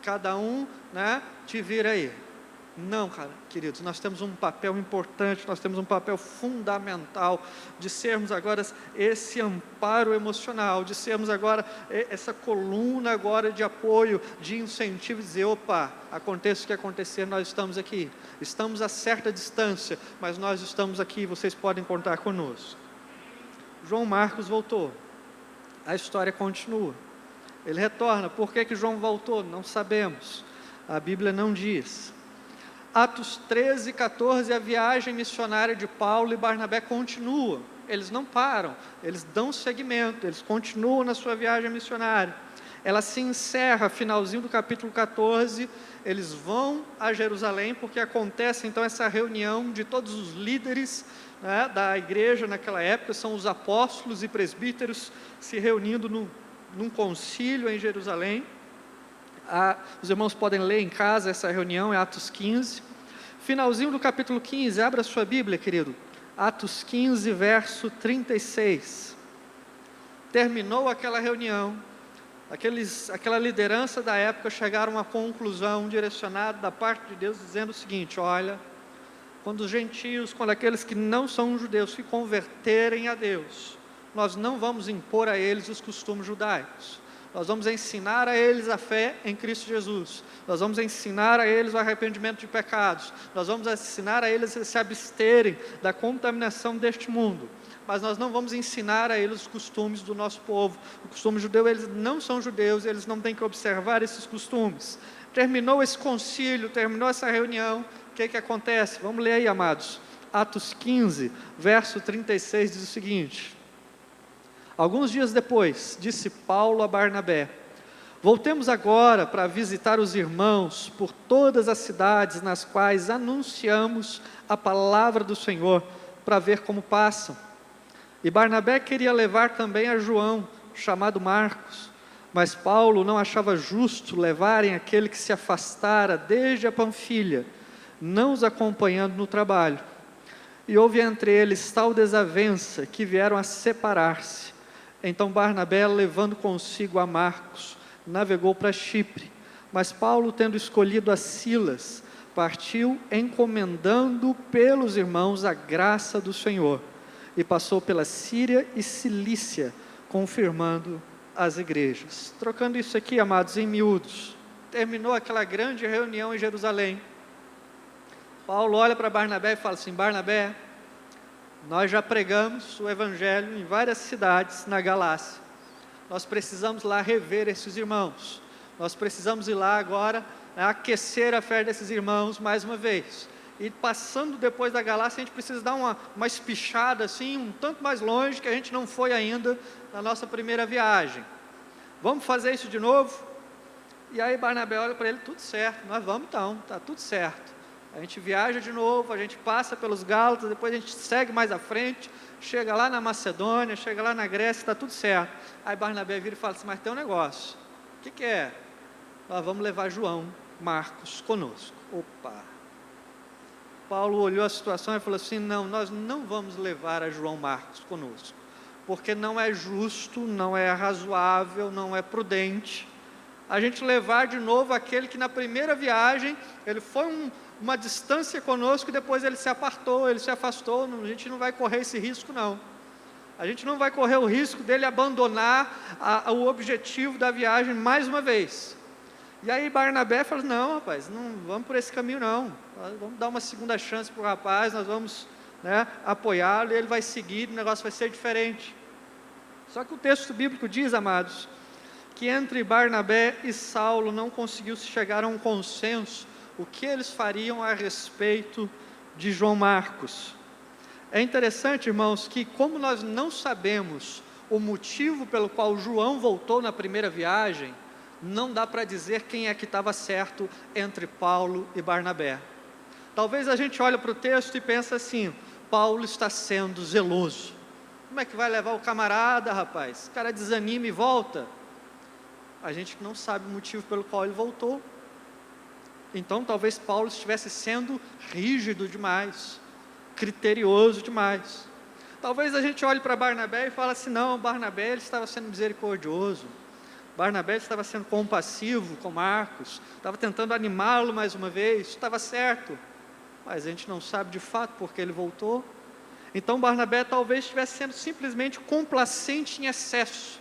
cada um, né, te vira aí. Não, cara, queridos, nós temos um papel importante, nós temos um papel fundamental de sermos agora esse amparo emocional, de sermos agora essa coluna agora de apoio, de incentivo, dizer, opa, aconteça o que acontecer, nós estamos aqui, estamos a certa distância, mas nós estamos aqui, vocês podem contar conosco. João Marcos voltou, a história continua, ele retorna. Por que João voltou? Não sabemos, a Bíblia não diz. Atos 13 e 14, a viagem missionária de Paulo e Barnabé continua, eles não param, eles dão seguimento, eles continuam na sua viagem missionária. Ela se encerra, finalzinho do capítulo 14, eles vão a Jerusalém, porque acontece então essa reunião de todos os líderes, né, da igreja naquela época, são os apóstolos e presbíteros se reunindo num concílio em Jerusalém. Os irmãos podem ler em casa essa reunião, é Atos 15. Finalzinho do capítulo 15, abra sua Bíblia, querido. Atos 15, verso 36. Terminou aquela reunião, aquela liderança da época chegaram a uma conclusão direcionada da parte de Deus, dizendo o seguinte: olha, quando os gentios, quando aqueles que não são judeus se converterem a Deus, nós não vamos impor a eles os costumes judaicos. Nós vamos ensinar a eles a fé em Cristo Jesus. Nós vamos ensinar a eles o arrependimento de pecados. Nós vamos ensinar a eles a se absterem da contaminação deste mundo. Mas nós não vamos ensinar a eles os costumes do nosso povo. O costume judeu, eles não são judeus, eles não têm que observar esses costumes. Terminou esse concílio, terminou essa reunião, o que acontece? Vamos ler aí, amados. Atos 15, verso 36, diz o seguinte: alguns dias depois, disse Paulo a Barnabé: voltemos agora para visitar os irmãos por todas as cidades nas quais anunciamos a palavra do Senhor, para ver como passam. E Barnabé queria levar também a João, chamado Marcos, mas Paulo não achava justo levarem aquele que se afastara desde a Panfilha, não os acompanhando no trabalho. E houve entre eles tal desavença que vieram a separar-se. Então Barnabé, levando consigo a Marcos, navegou para Chipre, mas Paulo, tendo escolhido a Silas, partiu encomendando pelos irmãos a graça do Senhor, e passou pela Síria e Cilícia, confirmando as igrejas. Trocando isso aqui, amados, em miúdos, terminou aquela grande reunião em Jerusalém. Paulo olha para Barnabé e fala assim: Barnabé, nós já pregamos o Evangelho em várias cidades na Galácia, nós precisamos lá rever esses irmãos, nós precisamos ir lá agora, aquecer a fé desses irmãos mais uma vez, e passando depois da Galácia, a gente precisa dar uma espichada assim, um tanto mais longe, que a gente não foi ainda na nossa primeira viagem. Vamos fazer isso de novo? E aí Barnabé olha para ele: tudo certo, nós vamos então, está tudo certo. A gente viaja de novo, a gente passa pelos Gálatas, depois a gente segue mais à frente, chega lá na Macedônia, chega lá na Grécia, está tudo certo. Aí Barnabé vira e fala assim: mas tem um negócio. O que é? Nós vamos levar João Marcos conosco. Opa! Paulo olhou a situação e falou assim: não, nós não vamos levar a João Marcos conosco, porque não é justo, não é razoável, não é prudente a gente levar de novo aquele que na primeira viagem, ele foi uma distância conosco e depois ele se apartou, ele se afastou. A gente não vai correr esse risco não, a gente não vai correr o risco dele abandonar o objetivo da viagem mais uma vez. E aí Barnabé fala: não rapaz, não vamos por esse caminho não, nós vamos dar uma segunda chance para o rapaz, nós vamos, apoiá-lo, e ele vai seguir, o negócio vai ser diferente. Só que o texto bíblico diz, amados, que entre Barnabé e Saulo não conseguiu se chegar a um consenso, o que eles fariam a respeito de João Marcos. É interessante, irmãos, que como nós não sabemos o motivo pelo qual João voltou na primeira viagem, não dá para dizer quem é que estava certo entre Paulo e Barnabé. Talvez a gente olhe para o texto e pense assim: Paulo está sendo zeloso. Como é que vai levar o camarada, rapaz? O cara desanima e volta. A gente não sabe o motivo pelo qual ele voltou. Então talvez Paulo estivesse sendo rígido demais, criterioso demais. Talvez a gente olhe para Barnabé e fale assim: não, Barnabé ele estava sendo misericordioso. Barnabé estava sendo compassivo com Marcos, estava tentando animá-lo mais uma vez, estava certo, mas a gente não sabe de fato porque ele voltou. Então Barnabé talvez estivesse sendo simplesmente complacente em excesso.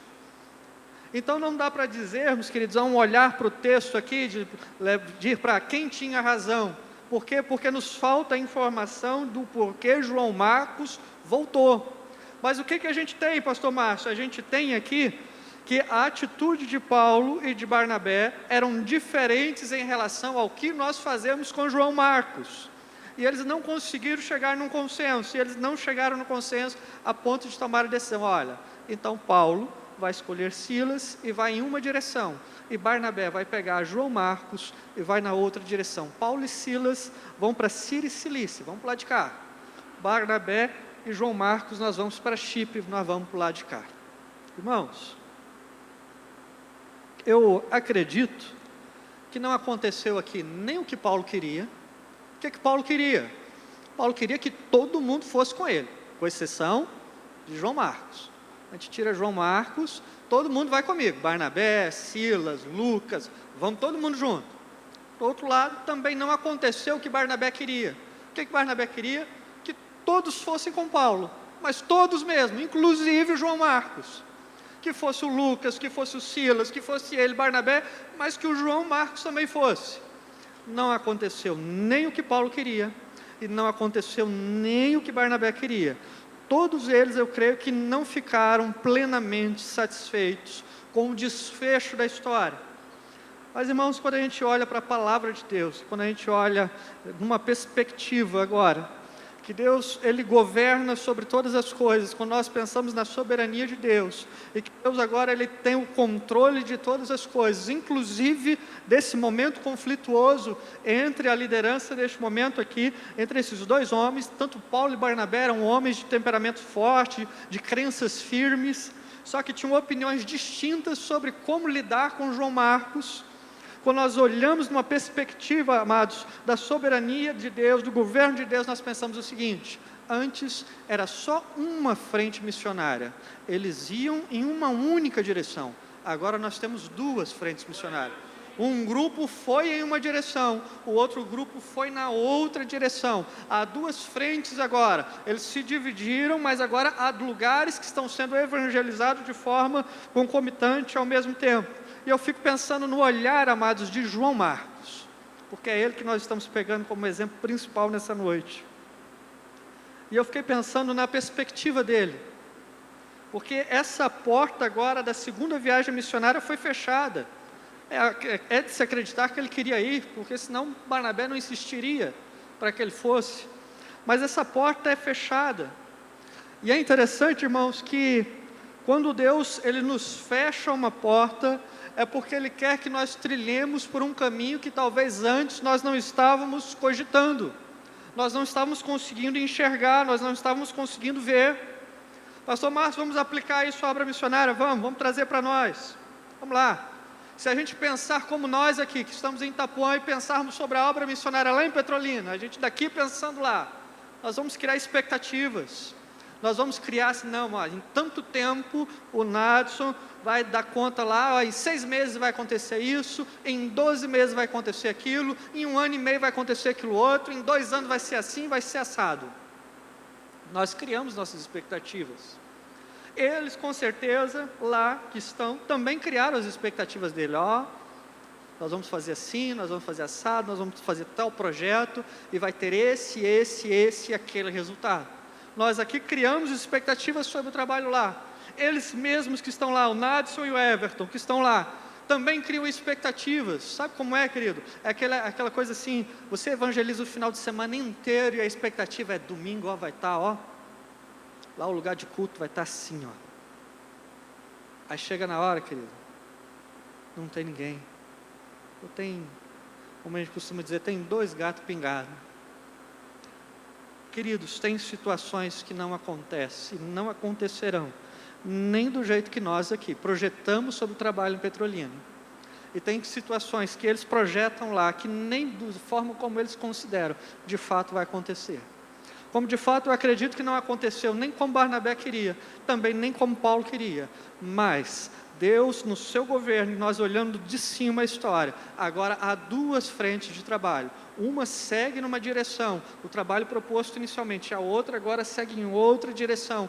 Então não dá para dizermos, queridos, a um olhar para o texto aqui, de ir para quem tinha razão. Por quê? Porque nos falta a informação do porquê João Marcos voltou. Mas o que a gente tem, pastor Márcio? A gente tem aqui que a atitude de Paulo e de Barnabé eram diferentes em relação ao que nós fazemos com João Marcos. E eles não conseguiram chegar num consenso, e eles não chegaram no consenso a ponto de tomar a decisão. Olha, então Paulo vai escolher Silas e vai em uma direção, e Barnabé vai pegar João Marcos e vai na outra direção. Paulo e Silas vão para Síria e Cilícia, vamos para o lado de cá. Barnabé e João Marcos, nós vamos para Chipre, nós vamos para o lado de cá. Irmãos, eu acredito que não aconteceu aqui nem o que Paulo queria. O que Paulo queria? Paulo queria que todo mundo fosse com ele, com exceção de João Marcos. A gente tira João Marcos, todo mundo vai comigo. Barnabé, Silas, Lucas, vamos todo mundo junto. Do outro lado, também não aconteceu o que Barnabé queria. O que Barnabé queria? Que todos fossem com Paulo, mas todos mesmo, inclusive o João Marcos. Que fosse o Lucas, que fosse o Silas, que fosse ele, Barnabé, mas que o João Marcos também fosse. Não aconteceu nem o que Paulo queria, e não aconteceu nem o que Barnabé queria. Todos eles, eu creio que não ficaram plenamente satisfeitos com o desfecho da história. Mas, irmãos, quando a gente olha para a palavra de Deus, quando a gente olha numa perspectiva agora, que Deus, Ele governa sobre todas as coisas, quando nós pensamos na soberania de Deus, e que Deus agora Ele tem o controle de todas as coisas, inclusive desse momento conflituoso entre a liderança deste momento aqui, entre esses dois homens, tanto Paulo e Barnabé eram homens de temperamento forte, de crenças firmes, só que tinham opiniões distintas sobre como lidar com João Marcos. Quando nós olhamos numa perspectiva, amados, da soberania de Deus, do governo de Deus, nós pensamos o seguinte: antes era só uma frente missionária, eles iam em uma única direção. Agora nós temos duas frentes missionárias. Um grupo foi em uma direção, o outro grupo foi na outra direção. Há duas frentes agora, eles se dividiram, mas agora há lugares que estão sendo evangelizados de forma concomitante ao mesmo tempo. E eu fico pensando no olhar, amados, de João Marcos, porque é ele que nós estamos pegando como exemplo principal nessa noite. E eu fiquei pensando na perspectiva dele, porque essa porta agora da segunda viagem missionária foi fechada. É de se acreditar que ele queria ir, porque senão Barnabé não insistiria para que ele fosse. Mas essa porta é fechada. E é interessante, irmãos, que quando Deus Ele nos fecha uma porta, é porque Ele quer que nós trilhemos por um caminho que talvez antes nós não estávamos cogitando, nós não estávamos conseguindo enxergar, nós não estávamos conseguindo ver. Pastor Márcio, vamos aplicar isso à obra missionária? Vamos trazer para nós. Vamos lá. Se a gente pensar como nós aqui, que estamos em Itapuã, e pensarmos sobre a obra missionária lá em Petrolina, a gente daqui pensando lá, nós vamos criar expectativas. Nós vamos criar assim, não, ó, em tanto tempo o Nadson vai dar conta lá, ó, em 6 meses vai acontecer isso, em 12 meses vai acontecer aquilo, em 1 ano e meio vai acontecer aquilo outro, em 2 anos vai ser assim, vai ser assado. Nós criamos nossas expectativas. Eles, com certeza, lá que estão, também criaram as expectativas dele. Ó, nós vamos fazer assim, nós vamos fazer assado, nós vamos fazer tal projeto, e vai ter esse e aquele resultado. Nós aqui criamos expectativas sobre o trabalho lá. Eles mesmos que estão lá, o Nadson e o Everton, que estão lá, também criam expectativas. Sabe como é, querido? É aquela coisa assim, você evangeliza o final de semana inteiro e a expectativa é domingo, ó, vai estar, ó, lá o lugar de culto vai estar assim, ó. Aí chega na hora, querido, não tem ninguém. Ou tem, como a gente costuma dizer, tem 2 gatos pingados. Queridos, tem situações que não acontecem, e não acontecerão, nem do jeito que nós aqui projetamos sobre o trabalho em Petrolina. E tem situações que eles projetam lá, que nem da forma como eles consideram, de fato vai acontecer. Como de fato eu acredito que não aconteceu nem como Barnabé queria, também nem como Paulo queria, mas Deus no seu governo, nós olhando de cima a história. Agora há duas frentes de trabalho. Uma segue numa direção, o trabalho proposto inicialmente, a outra agora segue em outra direção,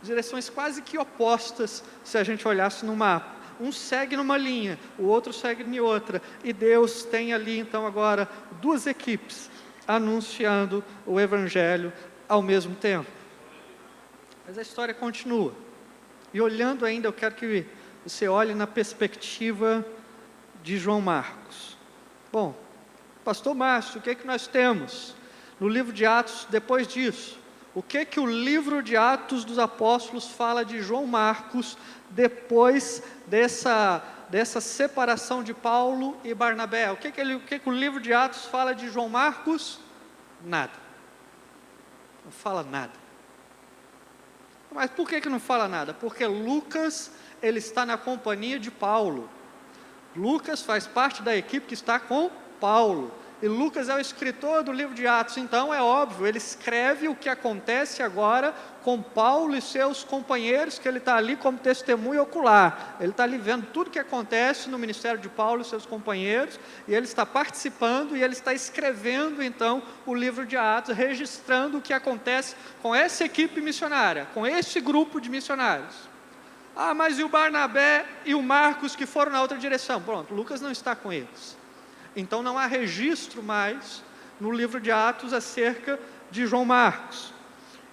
direções quase que opostas, se a gente olhasse no mapa. Um segue numa linha, o outro segue em outra, e Deus tem ali então agora duas equipes anunciando o Evangelho ao mesmo tempo. Mas a história continua, e olhando ainda, eu quero que você olhe na perspectiva de João Marcos. Bom, pastor Márcio, o que é que nós temos no livro de Atos depois disso? O que é que o livro de Atos dos Apóstolos fala de João Marcos depois dessa separação de Paulo e Barnabé? O que que o livro de Atos fala de João Marcos? Nada. Não fala nada. Mas por que não fala nada? Porque Lucas, ele está na companhia de Paulo. Lucas faz parte da equipe que está com Paulo. E Lucas é o escritor do livro de Atos, então é óbvio, ele escreve o que acontece agora com Paulo e seus companheiros, que ele está ali como testemunho ocular. Ele está ali vendo tudo que acontece no ministério de Paulo e seus companheiros, e ele está participando, e ele está escrevendo então o livro de Atos, registrando o que acontece com essa equipe missionária, com esse grupo de missionários. Ah, mas e o Barnabé e o Marcos que foram na outra direção? Pronto, Lucas não está com eles. Então não há registro mais no livro de Atos acerca de João Marcos.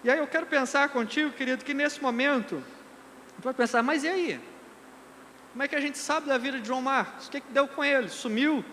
E aí eu quero pensar contigo, querido, que nesse momento, tu vai pensar, mas e aí? Como é que a gente sabe da vida de João Marcos? O que deu com ele? Sumiu?